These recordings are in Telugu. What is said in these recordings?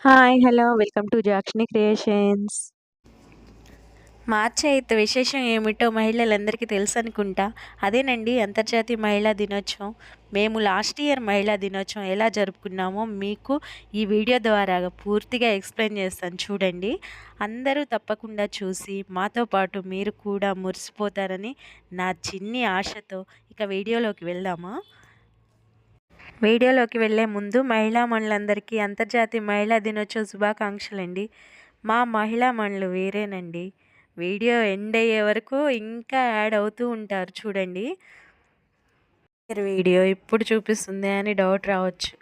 Hi! Hello! Welcome to Jakshini creations. మార్చి 8 విశేషం ఏమిటో మహిళలందరికీ తెలుసనుకుంటా. అదేనండి అంతర్జాతీయ మహిళా దినోత్సవం. మేము లాస్ట్ ఇయర్ మహిళా దినోత్సవం ఎలా జరుపుకున్నామో మీకు ఈ వీడియో ద్వారా పూర్తిగా ఎక్స్‌ప్లెయిన్ చేస్తాను చూడండి. అందరూ తప్పకుండా చూసి మాతో పాటు మీరు కూడా మురిసిపోతారని నా చిన్ని ఆశతో ఇక వీడియోలోకి వెళ్దామా? వీడియోలోకి వెళ్ళే ముందు మహిళామణులందరికీ అంతర్జాతీయ మహిళా దినోత్సవ శుభాకాంక్షలండి. మా మహిళామణులు వేరేనండి. వీడియో ఎండ్ అయ్యే వరకు ఇంకా యాడ్ అవుతూ ఉంటారు చూడండి. వీడియో ఇప్పుడు చూపిస్తుంది అని డౌట్ రావచ్చు.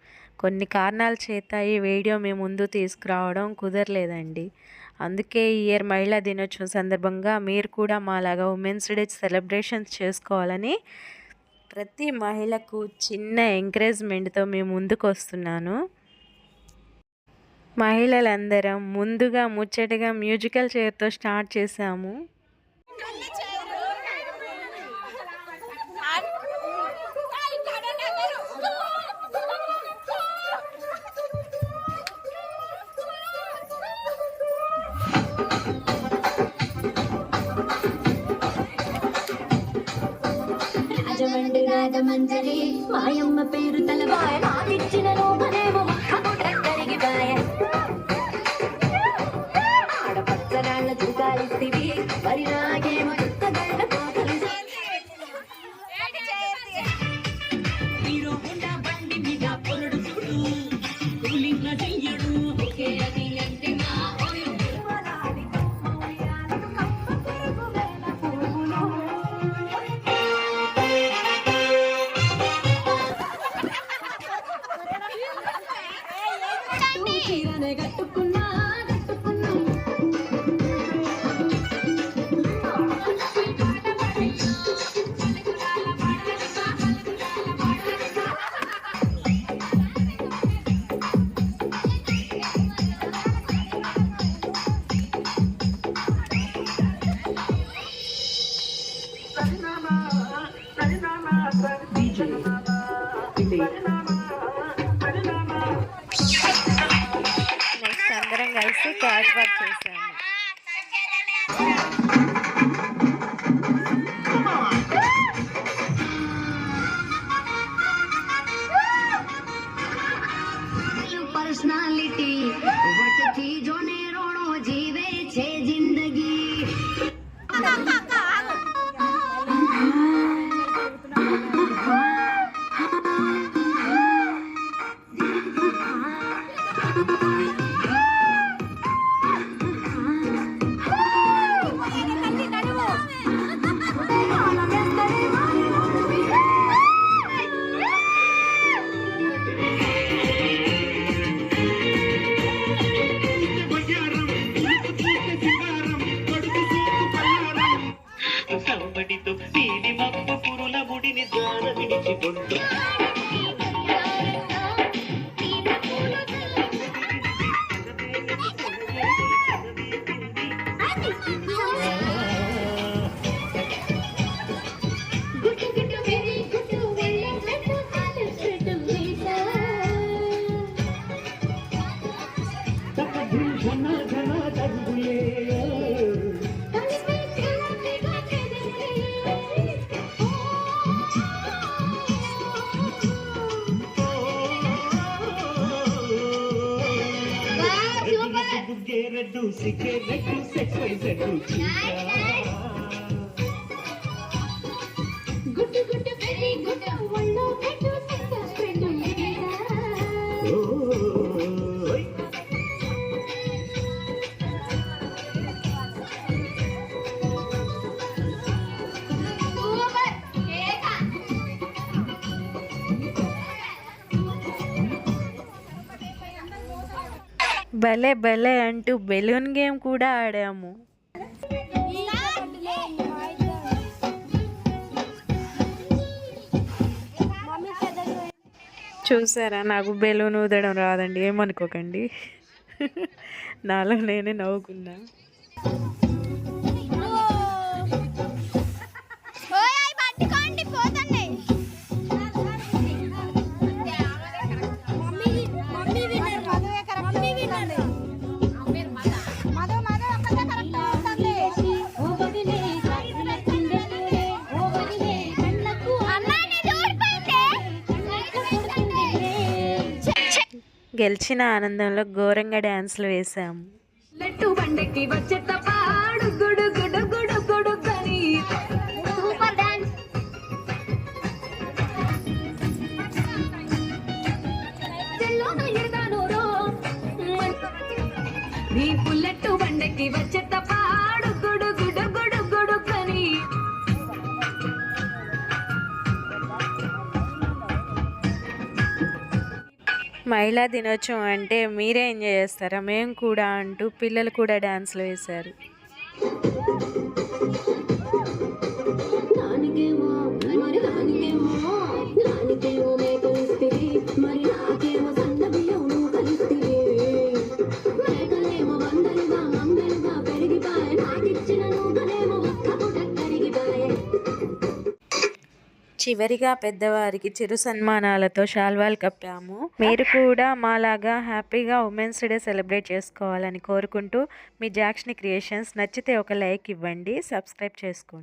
కొన్ని కారణాల చేత ఈ వీడియో మీ ముందు తీసుకురావడం కుదరలేదండి. అందుకే ఈ ఇయర్ మహిళా దినోత్సవం సందర్భంగా మీరు కూడా మాలాగా ఉమెన్స్ డే సెలబ్రేషన్స్ చేసుకోవాలని ప్రతి మహిళకు చిన్న ఎంకరేజ్మెంట్తో మేము ముందుకు వస్తున్నాను. మహిళలందరం ముందుగా ముచ్చటగా మ్యూజికల్ చైర్తో స్టార్ట్ చేశాము. రాజమంజరి మాయమ్మ పేరు తలవాయ నాకిచ్చిన లోపలేమో కరిగిపాయ ఆడపచ్చరాళ్ళ చూకాలిస్తివి మరి నాకేమో చుక్కగళ్ళ కోకలు హీరో హోండా బండి మీద పొరడు చూడు కూలింగ్ చెయ్యడు ఓకే అది అంటే మా నెక్స్ట్ అందరం కలిసి క్యాట్ వాక్ చేసాము. पर्सनालिटी वट चीजों ने रोड़ो जीवे छे जिंदगी సౌబడితో నీలి మబ్బు పురుల ముడిని జార విడిచికొండు ఘన ఘన తగ్గులే బుగ్గేరెడ్డు సిగ్గేరెడ్డు సెక్స్ వైజెడ్డు గుడ్ గుడ్ వెరీ గుడ్ ఒళ్ళో పెట్టు సక్సెస్ ఫ్రెండ్ భలే భలే అంటూ బెలూన్ గేమ్ కూడా ఆడాము. చూసారా, నాకు బెలూన్ ఊదడం రాదండి, ఏమనుకోకండి. నాలో నేనే నవ్వుకున్నా. మమ్మీ విన్నర్ గెలిచిన ఆనందంలో ఘోరంగా డ్యాన్స్లు వేశాము. లెట్టు బండెక్కి వచ్చేత పాడు గుడు గుడు గుడు గుడు గని సూపర్ డాన్స్ చెల్లోన ఎడతాను రో నీ పుల్లెట్టు బండెక్కి వచ్చేత పాడు గుడు గుడు గుడు గుడు గని మహిళా దినోత్సవం అంటే మీరే ఎంజాయ్ చేస్తారా, మేము కూడా అంటూ పిల్లలు కూడా డ్యాన్స్లు వేశారు. నానికేమో మేకలిస్తివి మరి నాకేమో సన్న బియ్యం నువ్వు కలిస్తివి మేకలేమో వందలుగా పెరిగిపాయే నాకిచ్చిన నూకలేమో ఒక్క పూట కరిగిపాయే. చివరిగా పెద్దవారికి చిరు సన్మానాలతో శాల్వాలు కప్పాము. మీరు కూడా మాలాగా హ్యాపీగా ఉమెన్స్ డే సెలబ్రేట్ చేసుకోవాలని కోరుకుంటూ మీ జాక్ష్ని క్రియేషన్స్ నచ్చితే ఒక లైక్ ఇవ్వండి, సబ్స్క్రైబ్ చేసుకోండి.